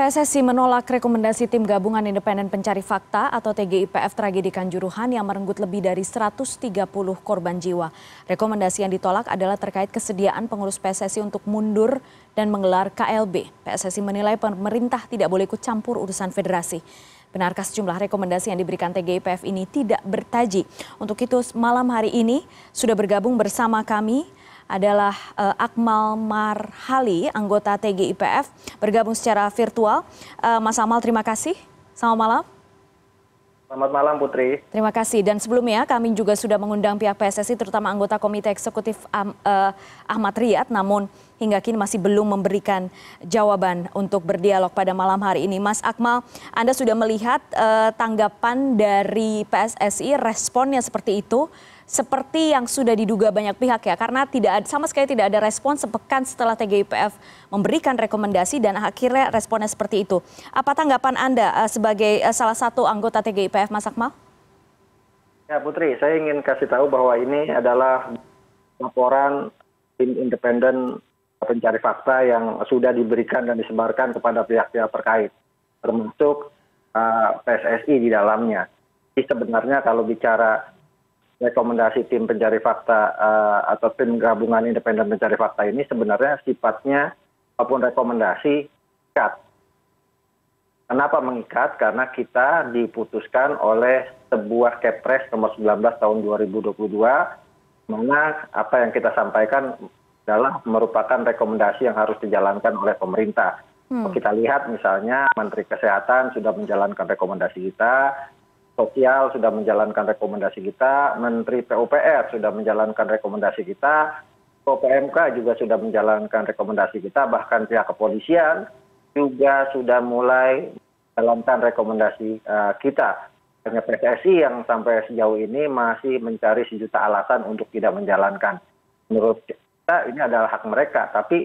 PSSI menolak rekomendasi Tim Gabungan Independen Pencari Fakta atau TGIPF tragedi Kanjuruhan yang merenggut lebih dari 130 korban jiwa. Rekomendasi yang ditolak adalah terkait kesediaan pengurus PSSI untuk mundur dan menggelar KLB. PSSI menilai pemerintah tidak boleh ikut campur urusan federasi. Benarkah sejumlah rekomendasi yang diberikan TGIPF ini tidak bertaji? Untuk itu malam hari ini sudah bergabung bersama kami adalah Akmal Marhali, anggota TGIPF, bergabung secara virtual. Mas Akmal, terima kasih. Selamat malam. Selamat malam, Putri. Terima kasih. Dan sebelumnya kami juga sudah mengundang pihak PSSI, terutama anggota Komite Eksekutif Ahmad Riyad, namun hingga kini masih belum memberikan jawaban untuk berdialog pada malam hari ini. Mas Akmal, Anda sudah melihat tanggapan dari PSSI, responnya seperti itu, seperti yang sudah diduga banyak pihak ya, karena sama sekali tidak ada respon sepekan setelah TGIPF memberikan rekomendasi dan akhirnya responnya seperti itu. Apa tanggapan Anda sebagai salah satu anggota TGIPF, Mas Akmal? Ya Putri, saya ingin kasih tahu bahwa ini adalah laporan tim independen pencari fakta yang sudah diberikan dan disebarkan kepada pihak-pihak terkait, termasuk PSSI di dalamnya. Jadi sebenarnya kalau bicara rekomendasi tim pencari fakta atau tim gabungan independen pencari fakta ini sebenarnya sifatnya maupun rekomendasi mengikat. Kenapa mengikat? Karena kita diputuskan oleh sebuah Kepres nomor 19 tahun 2022, mana apa yang kita sampaikan adalah merupakan rekomendasi yang harus dijalankan oleh pemerintah. Kita lihat misalnya Menteri Kesehatan sudah menjalankan rekomendasi kita, Sosial sudah menjalankan rekomendasi kita, Menteri PUPR sudah menjalankan rekomendasi kita, PMK juga sudah menjalankan rekomendasi kita, bahkan pihak kepolisian juga sudah mulai menjalankan rekomendasi kita. Hanya PSSI yang sampai sejauh ini masih mencari sejuta alasan untuk tidak menjalankan. Menurut kita ini adalah hak mereka, tapi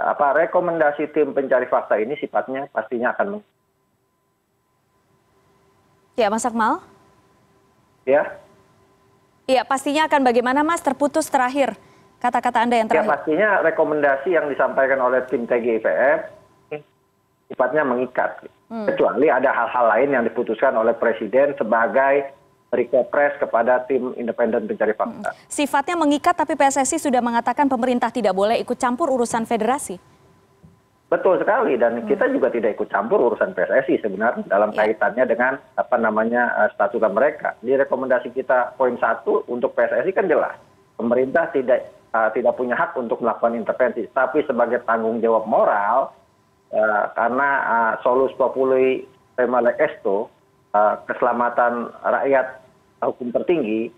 rekomendasi tim pencari fakta ini sifatnya pastinya akan Ya, Mas Akmal? Ya. Iya, pastinya akan bagaimana, Mas? Terputus terakhir kata-kata Anda yang terakhir. Ya, pastinya rekomendasi yang disampaikan oleh tim TGIPF sifatnya mengikat. Kecuali ada hal-hal lain yang diputuskan oleh Presiden sebagai Kepres kepada tim independen pencari fakta. Sifatnya mengikat, tapi PSSI sudah mengatakan pemerintah tidak boleh ikut campur urusan federasi. Betul sekali, dan kita juga tidak ikut campur urusan PSSI sebenarnya dalam kaitannya dengan statuta mereka. Di rekomendasi kita poin 1 untuk PSSI kan jelas, pemerintah tidak punya hak untuk melakukan intervensi, tapi sebagai tanggung jawab moral karena solus populi prima leg esto, keselamatan rakyat hukum tertinggi,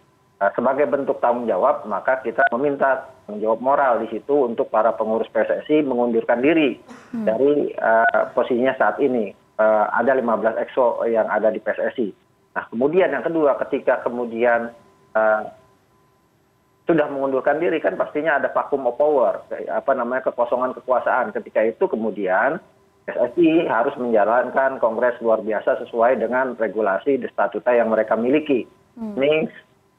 sebagai bentuk tanggung jawab, maka kita meminta tanggung jawab moral di situ untuk para pengurus PSSI mengundurkan diri dari posisinya saat ini. Ada 15 EXO yang ada di PSSI. Nah, kemudian yang kedua, ketika kemudian sudah mengundurkan diri, kan pastinya ada vacuum of power, kekosongan kekuasaan. Ketika itu kemudian PSSI harus menjalankan kongres luar biasa sesuai dengan regulasi statuta yang mereka miliki.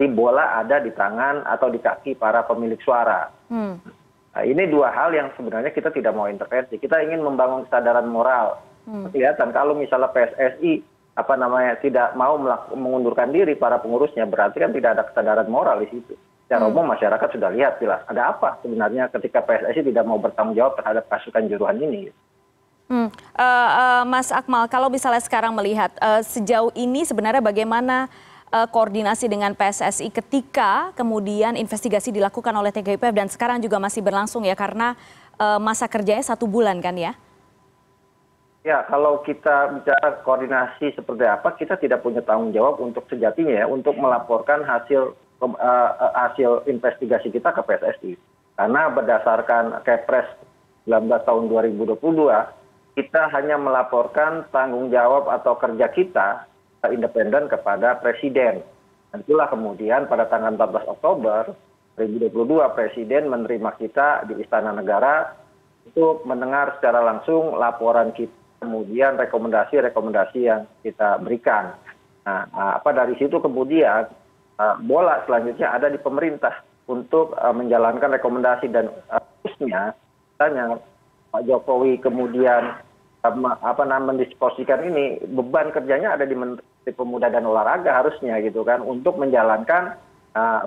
Ini bola ada di tangan atau di kaki para pemilik suara. Nah, ini dua hal yang sebenarnya kita tidak mau intervensi. Kita ingin membangun kesadaran moral. Kelihatan kalau misalnya PSSI tidak mau mengundurkan diri para pengurusnya, berarti kan tidak ada kesadaran moral di situ. Secara umum masyarakat sudah lihat jelas ada apa sebenarnya ketika PSSI tidak mau bertanggung jawab terhadap kasus Kanjuruhan ini. Mas Akmal, kalau misalnya sekarang melihat sejauh ini sebenarnya bagaimana koordinasi dengan PSSI ketika kemudian investigasi dilakukan oleh TGIPF dan sekarang juga masih berlangsung ya, karena masa kerjanya 1 bulan kan ya? Ya, kalau kita bicara koordinasi seperti apa, kita tidak punya tanggung jawab untuk sejatinya ya, untuk melaporkan hasil investigasi kita ke PSSI. Karena berdasarkan Kepres 19 tahun 2022, kita hanya melaporkan tanggung jawab atau kerja kita independen kepada Presiden. Dan itulah kemudian pada tanggal 14 Oktober 2022 Presiden menerima kita di Istana Negara untuk mendengar secara langsung laporan kita, kemudian rekomendasi-rekomendasi yang kita berikan. Nah, dari situ kemudian bola selanjutnya ada di pemerintah untuk menjalankan rekomendasi, dan khususnya misalnya Pak Jokowi kemudian mendisposikan ini, beban kerjanya ada di Menteri Pemuda dan Olahraga harusnya gitu kan, untuk menjalankan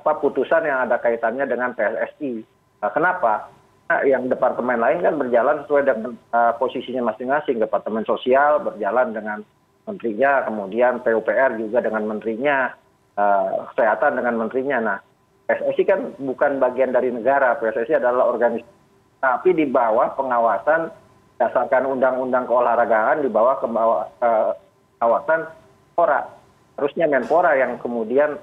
putusan yang ada kaitannya dengan PSSI. Kenapa? Yang departemen lain kan berjalan sesuai dengan posisinya masing-masing. Departemen Sosial berjalan dengan menterinya, kemudian PUPR juga dengan menterinya, Kesehatan dengan menterinya. Nah, PSSI kan bukan bagian dari negara. PSSI adalah organisasi, tapi di bawah pengawasan berdasarkan undang-undang keolahragaan, di bawah pengawasan Menpora. Harusnya Menpora yang kemudian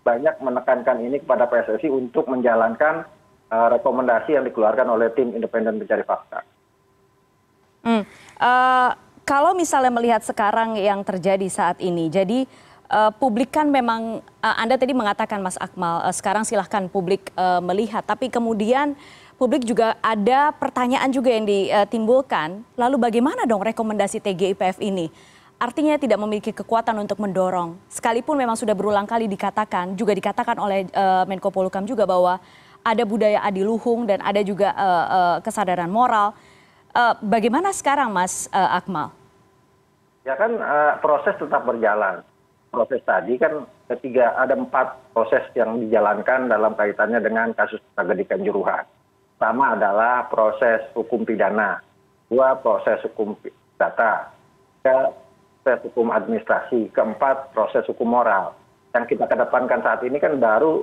banyak menekankan ini kepada PSSI untuk menjalankan rekomendasi yang dikeluarkan oleh tim independen pencari fakta. Kalau misalnya melihat sekarang yang terjadi saat ini, jadi publik kan memang, Anda tadi mengatakan Mas Akmal, sekarang silahkan publik melihat, tapi kemudian publik juga ada pertanyaan juga yang ditimbulkan, lalu bagaimana dong rekomendasi TGIPF ini? Artinya tidak memiliki kekuatan untuk mendorong, sekalipun memang sudah berulang kali dikatakan, juga dikatakan oleh Menko Polhukam juga bahwa ada budaya adiluhung dan ada juga kesadaran moral. Bagaimana sekarang Mas Akmal? Ya kan proses tetap berjalan. Proses tadi kan ada 4 proses yang dijalankan dalam kaitannya dengan kasus tragedi Kanjuruhan. Pertama adalah proses hukum pidana, 2 proses hukum data, 3 proses hukum administrasi, 4 proses hukum moral. Yang kita kedepankan saat ini kan baru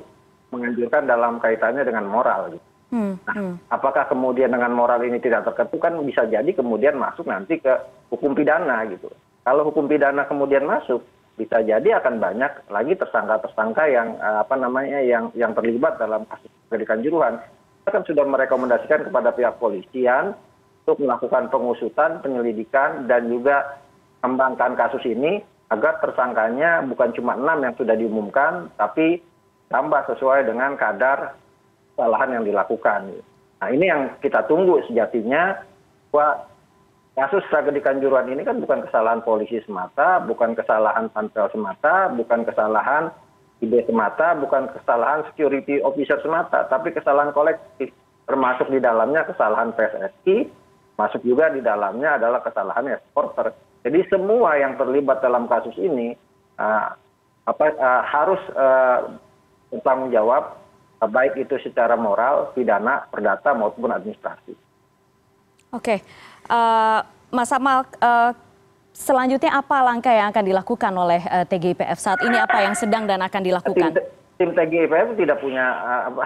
menganjurkan dalam kaitannya dengan moral. Nah, apakah kemudian dengan moral ini tidak terketuk, kan bisa jadi kemudian masuk nanti ke hukum pidana gitu. Kalau hukum pidana kemudian masuk, bisa jadi akan banyak lagi tersangka-tersangka yang terlibat dalam kasus tragedi Kanjuruhan. Kita kan sudah merekomendasikan kepada pihak polisian untuk melakukan pengusutan, penyelidikan, dan juga mengembangkan kasus ini agar tersangkanya bukan cuma 6 yang sudah diumumkan, tapi tambah sesuai dengan kadar kesalahan yang dilakukan. Nah, ini yang kita tunggu sejatinya, bahwa kasus tragedi Kanjuruhan ini kan bukan kesalahan polisi semata, bukan kesalahan pansel semata, bukan kesalahan IB semata, bukan kesalahan security officer semata, tapi kesalahan kolektif. Termasuk di dalamnya kesalahan PSSI, masuk juga di dalamnya adalah kesalahan supporter. Jadi semua yang terlibat dalam kasus ini harus bertanggung jawab, baik itu secara moral, pidana, perdata maupun administrasi. Oke, Mas Akmal, selanjutnya apa langkah yang akan dilakukan oleh TGIPF saat ini, apa yang sedang dan akan dilakukan? Tim TGIPF tidak punya,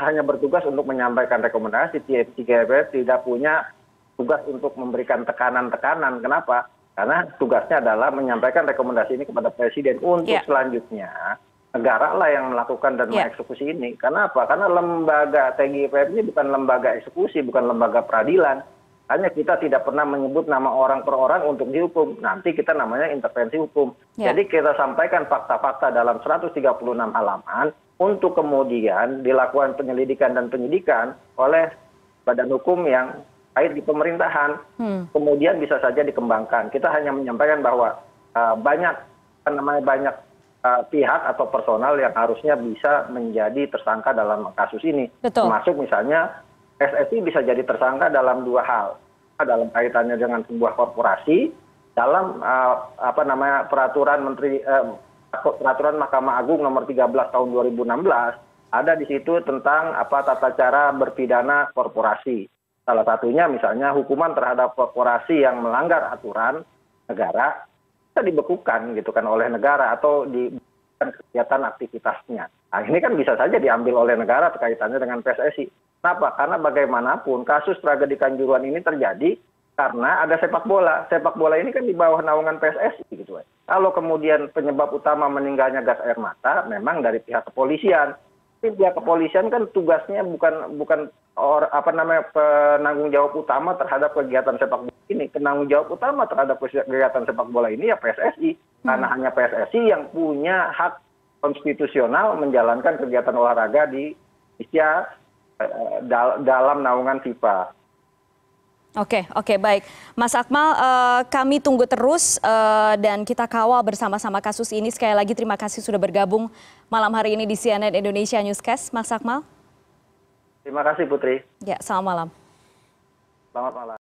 hanya bertugas untuk menyampaikan rekomendasi. TGIPF tidak punya tugas untuk memberikan tekanan-tekanan. Kenapa? Karena tugasnya adalah menyampaikan rekomendasi ini kepada Presiden untuk selanjutnya negara lah yang melakukan dan mengeksekusi ini. Karena apa? Karena lembaga TGIPF ini bukan lembaga eksekusi, bukan lembaga peradilan. Hanya kita tidak pernah menyebut nama orang per orang untuk dihukum. Nanti kita namanya intervensi hukum. Jadi kita sampaikan fakta-fakta dalam 136 halaman untuk kemudian dilakukan penyelidikan dan penyidikan oleh badan hukum yang kait di pemerintahan. Kemudian bisa saja dikembangkan. Kita hanya menyampaikan bahwa banyak pihak atau personal yang harusnya bisa menjadi tersangka dalam kasus ini. Termasuk misalnya PSSI bisa jadi tersangka dalam 2 hal. Dalam kaitannya dengan sebuah korporasi, dalam peraturan Mahkamah Agung nomor 13 tahun 2016, ada di situ tentang tata cara berpidana korporasi. Salah satunya misalnya hukuman terhadap korporasi yang melanggar aturan negara bisa dibekukan gitu kan oleh negara atau di kegiatan aktivitasnya. Nah, ini kan bisa saja diambil oleh negara kaitannya dengan PSSI. Kenapa? Karena bagaimanapun kasus tragedi Kanjuruhan ini terjadi karena ada sepak bola. Sepak bola ini kan di bawah naungan PSSI gitu. Kalau kemudian penyebab utama meninggalnya gas air mata memang dari pihak kepolisian. Tapi pihak kepolisian kan tugasnya bukan penanggung jawab utama terhadap kegiatan sepak bola ini. Penanggung jawab utama terhadap kegiatan sepak bola ini ya PSSI. Karena hanya PSSI yang punya hak konstitusional menjalankan kegiatan olahraga di Indonesia dalam naungan FIFA. Oke, baik. Mas Akmal, kami tunggu terus dan kita kawal bersama-sama kasus ini. Sekali lagi terima kasih sudah bergabung malam hari ini di CNN Indonesia Newscast, Mas Akmal. Terima kasih Putri. Ya, selamat malam. Selamat malam.